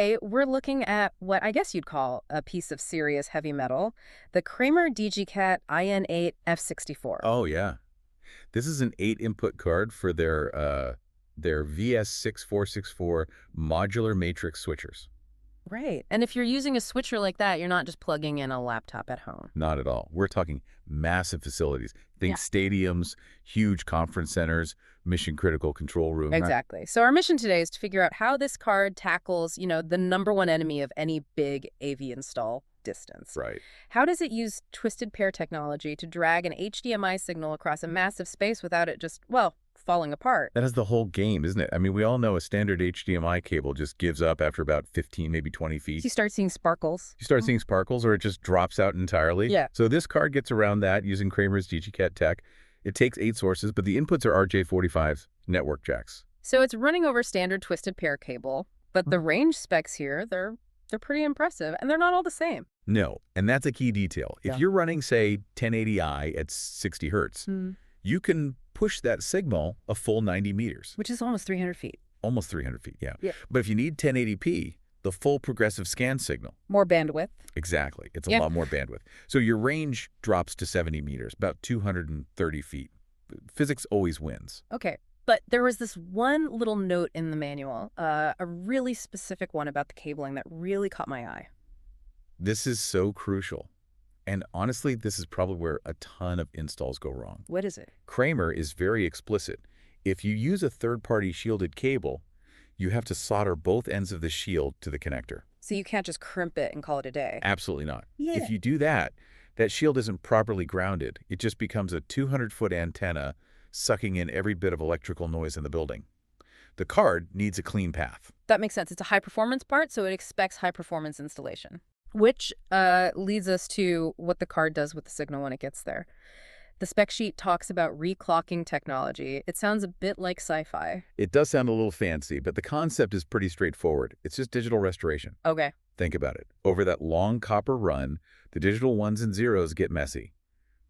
Today, we're looking at what I guess you'd call a piece of serious heavy metal, the Kramer DGKAT-IN8-F64. Oh, yeah. This is an 8-input card for their VS6464 modular matrix switchers. Right. And if you're using a switcher like that, you're not just plugging in a laptop at home. Not at all. We're talking massive facilities. Think Yeah. stadiums, huge conference centers, mission-critical control room. Exactly. So our mission today is to figure out how this card tackles, the number one enemy of any big AV install: distance. Right. How does it use twisted pair technology to drag an HDMI signal across a massive space without it just, well, falling apart? That is the whole game, isn't it? I mean, we all know a standard HDMI cable just gives up after about 15, maybe 20 feet. You start seeing sparkles. You start seeing sparkles or it just drops out entirely. Yeah. So this card gets around that using Kramer's DGKAT tech. It takes 8 sources, but the inputs are RJ45 network jacks. So it's running over standard twisted pair cable, but the range specs here, they're pretty impressive, and they're not all the same. No, and that's a key detail. If Yeah. you're running, say, 1080i at 60 hertz, you can push that signal a full 90 meters. Which is almost 300 feet. Almost 300 feet, yeah. Yeah. But if you need 1080p, the full progressive scan signal. More bandwidth. Exactly. It's a Yeah. lot more bandwidth. So your range drops to 70 meters, about 230 feet. Physics always wins. Okay. But there was this one little note in the manual, a really specific one about the cabling that really caught my eye. This is so crucial. And honestly, this is probably where a ton of installs go wrong. What is it? Kramer is very explicit. If you use a third-party shielded cable, you have to solder both ends of the shield to the connector. So you can't just crimp it and call it a day. Absolutely not. Yeah. If you do that, that shield isn't properly grounded. It just becomes a 200-foot antenna sucking in every bit of electrical noise in the building. The card needs a clean path. That makes sense. It's a high-performance part, so it expects high-performance installation. Which leads us to what the card does with the signal when it gets there. The spec sheet talks about reclocking technology. It sounds a bit like sci-fi. It does sound a little fancy, but the concept is pretty straightforward. It's just digital restoration. Okay. Think about it. Over that long copper run, the digital ones and zeros get messy.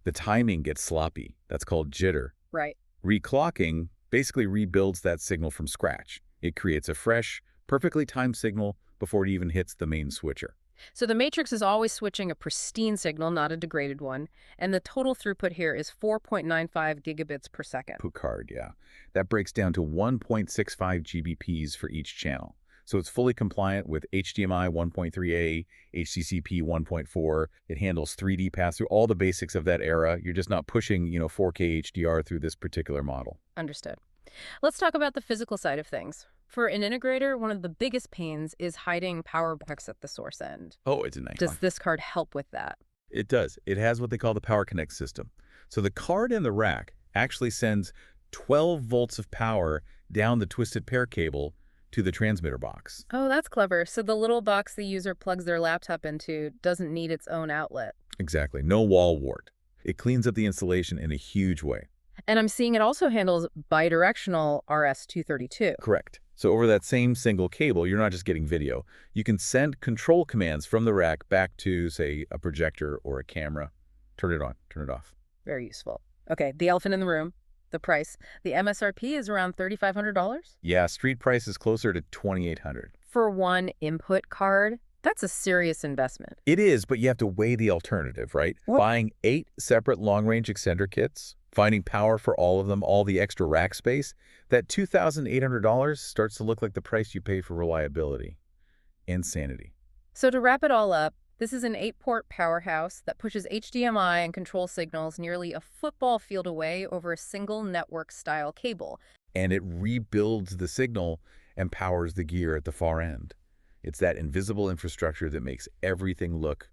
The timing gets sloppy. That's called jitter. Right. Reclocking basically rebuilds that signal from scratch. It creates a fresh, perfectly timed signal before it even hits the main switcher. So the matrix is always switching a pristine signal, not a degraded one, and the total throughput here is 4.95 gigabits per second. Per card, yeah. That breaks down to 1.65 GBPs for each channel. So it's fully compliant with HDMI 1.3A, HDCP 1.4. It handles 3D pass-through, all the basics of that era. You're just not pushing, 4K HDR through this particular model. Understood. Let's talk about the physical side of things. For an integrator, one of the biggest pains is hiding power bucks at the source end. Oh, it's a nice Does one. this card help with that? It does. It has what they call the Power Connect system. So the card in the rack actually sends 12 volts of power down the twisted pair cable to the transmitter box. Oh, that's clever. So the little box the user plugs their laptop into doesn't need its own outlet. Exactly. No wall wart. It cleans up the installation in a huge way. And I'm seeing it also handles bidirectional RS-232. Correct. So over that same single cable, you're not just getting video. You can send control commands from the rack back to, say, a projector or a camera. Turn it on, turn it off. Very useful. Okay, the elephant in the room, the price. The MSRP is around $3,500? Yeah, street price is closer to $2,800. For one input card? That's a serious investment. It is, but you have to weigh the alternative, right? What? Buying 8 separate long-range extender kits, finding power for all of them, all the extra rack space, that $2,800 starts to look like the price you pay for reliability. Insanity. So to wrap it all up, this is an 8-port powerhouse that pushes HDMI and control signals nearly a football field away over a single network-style cable. And it rebuilds the signal and powers the gear at the far end. It's that invisible infrastructure that makes everything look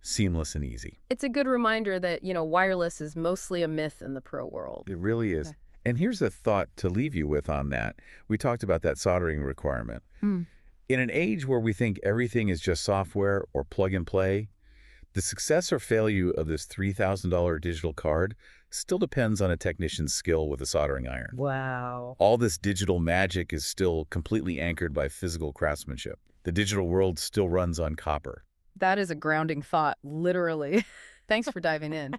seamless and easy. It's a good reminder that, wireless is mostly a myth in the pro world. It really is. Okay. And here's a thought to leave you with on that. We talked about that soldering requirement. In an age where we think everything is just software or plug and play, the success or failure of this $3,000 digital card still depends on a technician's skill with a soldering iron. Wow. All this digital magic is still completely anchored by physical craftsmanship. The digital world still runs on copper. That is a grounding thought, literally. Thanks for diving in.